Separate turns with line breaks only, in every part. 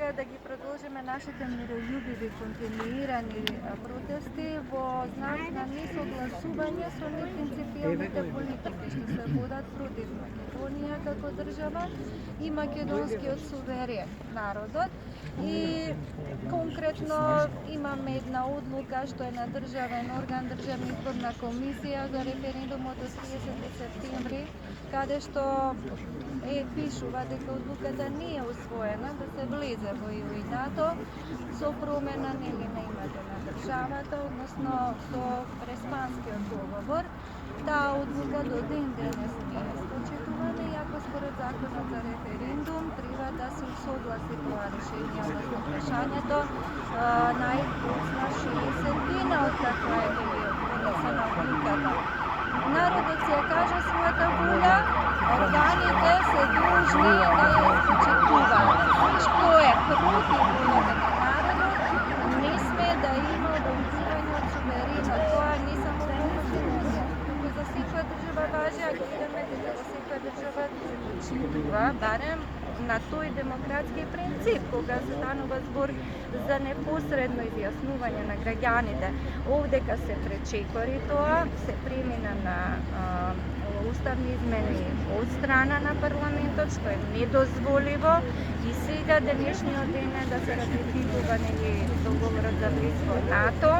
е да ги продолжиме нашите мирољубиви континуирани протести во знак на несогласување со непринципиелните политики што се водат против Македонија како држава и македонскиот суверен народот. И конкретно имаме една одлука што е на државен орган, Државна изборна комисија за референдумот од 30 септември, каде што пишува дека одлуката не е усвоена да се влезе во ЕУ и НАТО со промена на името на државата, односно со Преспанскиот договор. Таа одлука до ден денес не е почитувана, иако според законот за референдум треба да се согласи тоа решение, односно прашањето најпоцна 60 дена од како е донесена одлуката. Народот си ја кажа својата волја, органите се должни да ја почитуваат. Што е против волјата на народот, не сме да има одолжување од суверенот. Тоа не само во Македонија, туку за секоја држава важи, а гледаме дека во секоја држава се почитува, барем на тој демократски принцип, кога се станува збор за непосредно изјаснување на граѓаните. Овдека се пречекори тоа, се премина на уставни измени од страна на парламентот, што е недозволиво, и сега денешниот ден е да се ратификува договорот за влез во НАТО,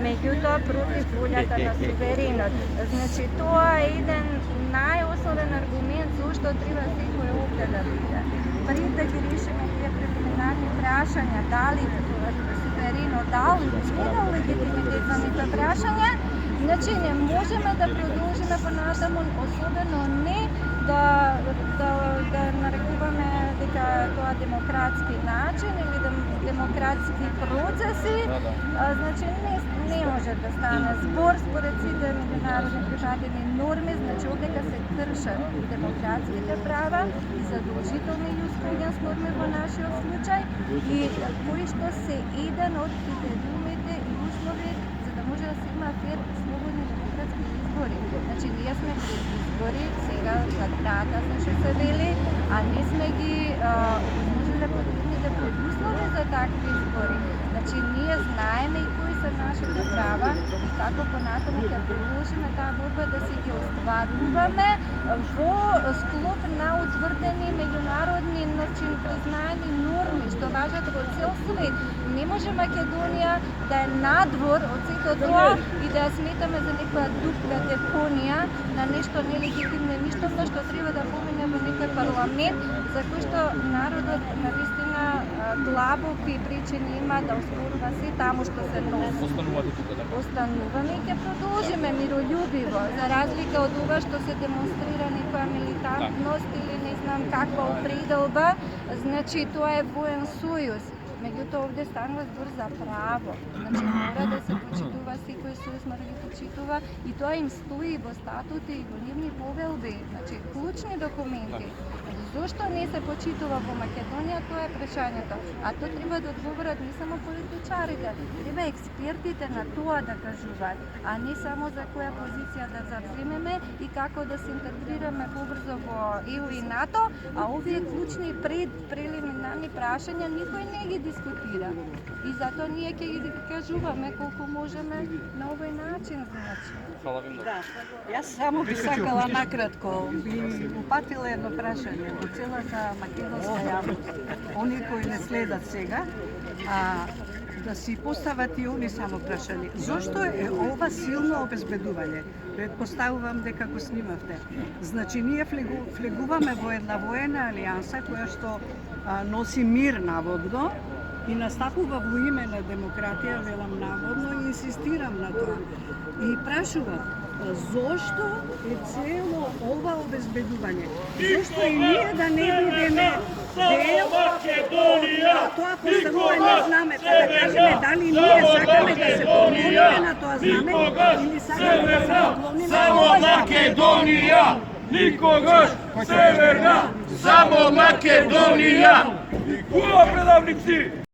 меѓутоа против волјата на суверенот. Значи тоа е еден најосновен аргумент зошто треба секој овде да биде. Пред да ги решиме тие прелиминарни прашања, дали суверенот дал или не дал легитимитет за нивните прашања, значи не можеме да продолжиме понатаму, особено не да нарекуваме дека тоа демократски начин или демократски процеси. Значи не може да стане збор според сите меѓународни прифатени норми, значи овдека се кршат демократските права и задолжителни јуспруѓен норми во нашиот случај, и кои што се еден од критериумите и услови за да може да се има фер, слободни демократски избори. Значи ние сме пред избори, сега за крата се се вели, а не сме ги можеле подобните предуслови за такви избори. Значи ние знаеме и кои се нашите права и како понатаму ќе продолжиме таа борба да си ги остваруваме во склоп на утврдени меѓународни признаени норми што важат во цел свет. Не може Македонија да е надвор од сето тоа и да ја сметаме за некоја дупка депонија на нешто нелегитимно и ништовно што треба да помине во некој парламент за кој што народот навистина длабоки причини има да оспорува се таму што се носи. Остануваме и ќе продолжиме мирољубиво, за разлика од ова што се демонстрира некоја милитантност или не знам каква определба, значи тоа е воен сојуз. Меѓутоа овде станува збор за право. Значи мора да се почитува секој сојуз, мора да ги почитува и тоа им стои во статути и во нивни повелби, значи клучни документи. Зошто не се почитува во Македонија, тоа е прашањето. А тоа треба да одговорат не само политичарите, треба експертите на тоа да кажуваат, а не само за која позиција да завземеме и како да се интегрираме побрзо во ЕУ и НАТО, а овие клучни прелиминарни прашања никој не ги дискутира. И затоа ние ќе ги кажуваме колку можеме на овој начин, значи.
Фала ви многу.
Да, јас само би сакала накратко, би упатила едно прашање до целата македонска јавност, они кои не следат сега, да си постават и они само прашање. Зошто е ова силно обезбедување? Предпоставувам дека го снимавте. Значи, ние влегуваме во една воена алијанса која што носи мир наводно и настапува во име на демократија, велам наводно, и инсистирам на тоа. И прашувам, зошто е цело ова обезбедување? Зошто и ние да не бидеме дел од тоа поставување знаме, па да кажеме дали ние сакаме да се поклониме на тоа знаме или сакаме да се поклониме на
Само Македонија, никогаш Северна, само Македонија. И кула предавници!